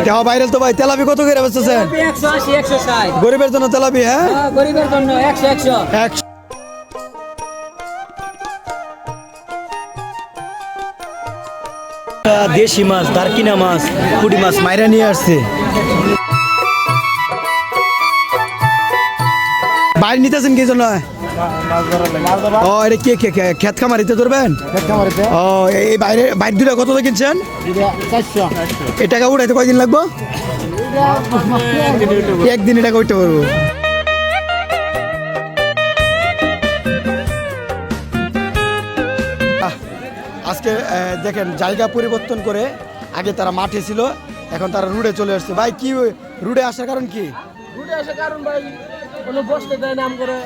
কেউ ভাইরাল তো ভাই তেলাপি কত করে বেচতেছেন? 180 160 গরিবের জন্য তেলাপি। হ্যাঁ গরিবের জন্য 100 100 দেশি মাছ, দারকিনা মাছ, পুঁটি মাছ মাইরা নিয়ে আসছে। বাইরে নিতেছেন কি জন্য? ও এটা কে কে খেত খামারিতে ধরবেন? ও এই বাইরে বাইরে দুটা কত কিনছেন? 400 এই টাকা উঠাইতে কয়দিন লাগবো? একদিনে টাকা উঠতে পারবো। আজকে দেখেন জায়গা পরিবর্তন করে, আগে তারা মাঠে ছিল, এখন তারা রুডে চলে আসছে। ভাই কি রুডে আসার কারণ কি? রুটে আসার কারণ ভাই কোনো বসতে দেয় নাম করে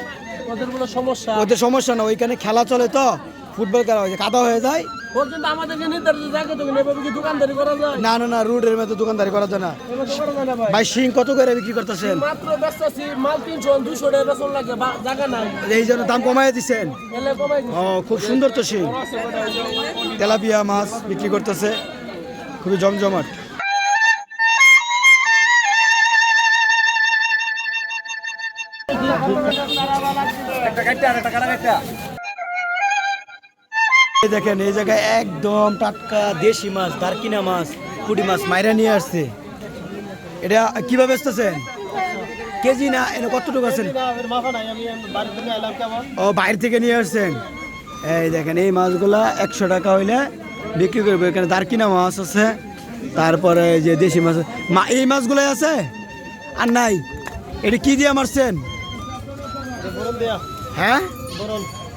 ওদের কোনো সমস্যা। ওদের সমস্যা না, ওইখানে খেলা চলে তো, ফুটবল খেলা হয়েছে, কাদা হয়ে যায়। পর্যন্ত আমাদেরকে নির্ধারিত জায়গা তো এভাবে কি দোকানদারি করা যায়? না না না, রুডের মধ্যে দোকানদারি করা যায় না। এভাবে করা যায় না ভাই। ভাই শিং কত করে বিক্রি করতেছেন? মাত্র বেচতেছি মাল 300 200 টাকা বেচন লাগে, জায়গা নাই, এই জন্য দাম কমাই দিচ্ছেন। এলে কমাই দিছি। ও খুব সুন্দর তো শিং। তেলাপিয়া মাছ বিক্রি করতেছে, খুবই জমজমাট। দেখেন এই জায়গায় একদম টাটকা দেশি মাছ, দারকিনা মাছ, পুঁটি মাছ মাইরা নিয়ে আসছে। এটা কিভাবে বেচতেছেন? কেজি না এনে কতটুকু আছেন? ও বাইরে থেকে নিয়ে আসছেন। এই দেখেন এই মাছগুলা 100 টাকা হইলে বিক্রি করবো। এখানে দারকিনা মাছ আছে, তারপরে যে দেশি মাছ, এই মাছগুলাই আছে আর নাই। এটা কি দিয়ে মারছেন? হ্যাঁ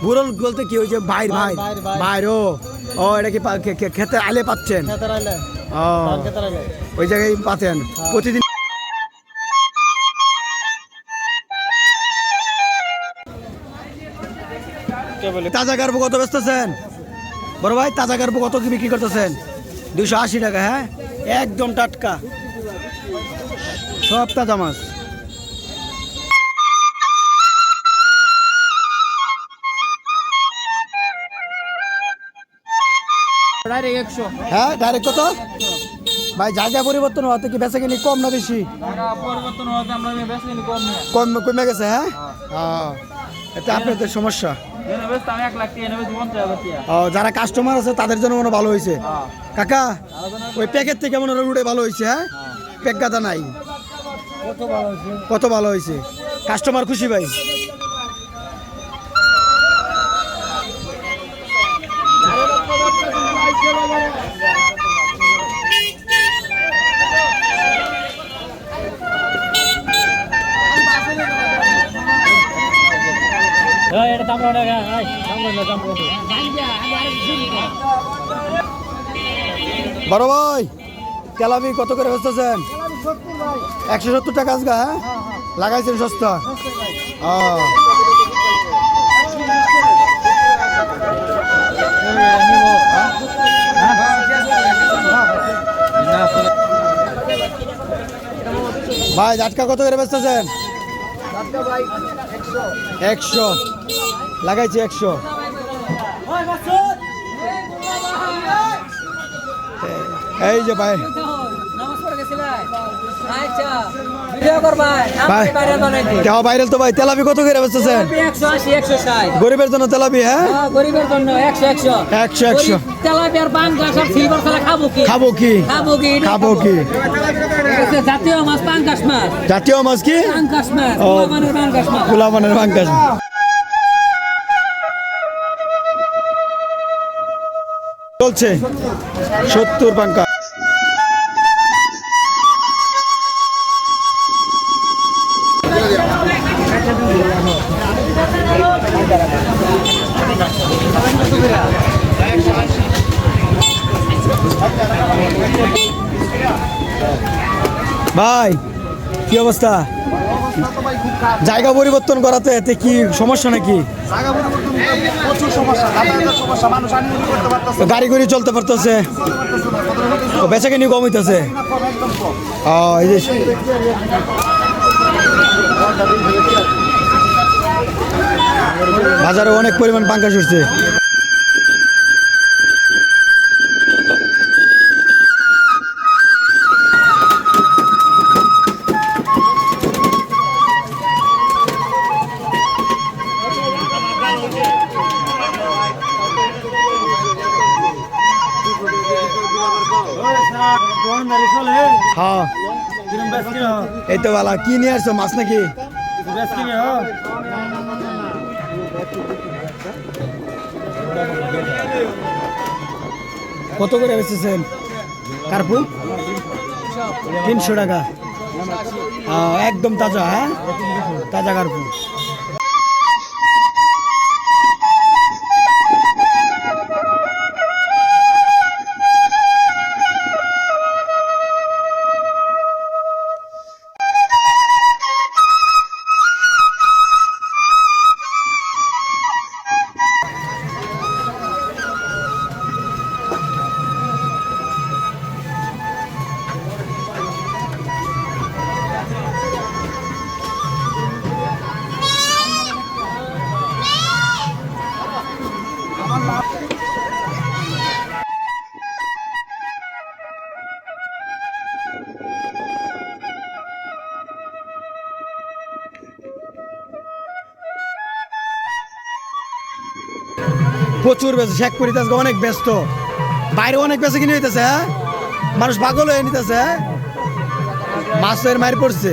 বুরল বলতে কি ওই যে বাইর ভাই বাইর ও ও এটা কি খেতে আলে পাচ্ছেন? ও ওই জায়গায় পাচ্ছেন প্রতিদিন। তাজা কার্পু কত বেচতেছেন বড় ভাই? তাজা কার্পু কত কি বিক্রি করতেছেন? 280 টাকা। হ্যাঁ একদম টাটকা সব তাজা মাছ। হ্যাঁ ডাইরেক্ট কত ভাই? জায়গা পরিবর্তন হওয়াতে কি বেচা কিনি কম না বেশি? পরিবর্তন হওয়াতে আমরা বেশি কম না, কমে গেছে। হ্যাঁ এটা আপনাদের সমস্যা। যারা কাস্টমার আছে তাদের জন্য মনে ভালো হয়েছে। কাকা ওই প্যাকেট থেকে মনে রুটে ভালো হয়েছে। হ্যাঁ প্যাক গাদা নাই, কত ভালো হয়েছে, কাস্টমার খুশি ভাই। বড় ভাই তেলাপি কত করে বেচতেছেন? 170 টাকা আজগা। হ্যাঁ লাগাইছেন সস্তা। ভাই জাটকা কত করে বেচতেছেন? 100 লাগাইছি 100। এই যে ভাই কেউ ভাইরাল তো ভাই তেলাপি কত করে বেচতেছেন? 180 160 গরিবের জন্য তেলাপি। হ্যাঁ গরিবের জন্য 100 তেলাপি আর পাঙ্গাস আর সিলভার ছাড়া খাবো কি? খাবো কি? জাতীয় মাছ পাঙ্গাস মাছ। জাতীয় মাছ কি? পাঙ্গাস মাছ, পাঙ্গাস মাছ, কুলামানের পাঙ্গাস। চলছে 70 পাঙ্কা। ভাই কি অবস্থা? জায়গা পরিবর্তন করাতে এতে কি সমস্যা নাকি? গাড়ি গড়ি চলতে পারতেছে, বেচা কিনি কম হইতেছে। বাজারে অনেক পরিমাণ পাঙ্কাশ উঠছে। হ্যাঁ এই তো বালা কি নিয়ে আসছো মাছ নাকি কত করে বেচেছেন কার্পু 300 টাকা একদম তাজা হ্যাঁ তাজা কার্পু প্রচুর ব্যস্ত শেখ করিতে আজকে অনেক ব্যস্ত বাইরে অনেক বেশি কিনে হইতেছে হ্যাঁ মানুষ পাগল হয়ে নিতেছে মাছের মার পড়ছে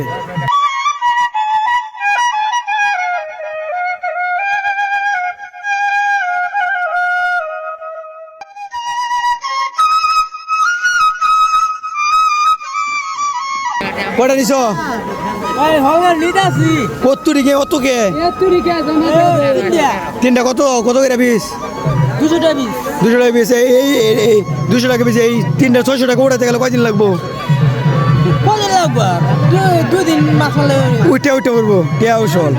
কটা নিছ কত্তুরিকে অতকে তিনটা কত কত করে পিস 200 টাকা পিস এই 200 টাকা পিস এই তিনটা 600 টাকা উঠাতে গেলে কয়দিন লাগবো দুদিন মাছ উঠে উঠে করবো কে আসল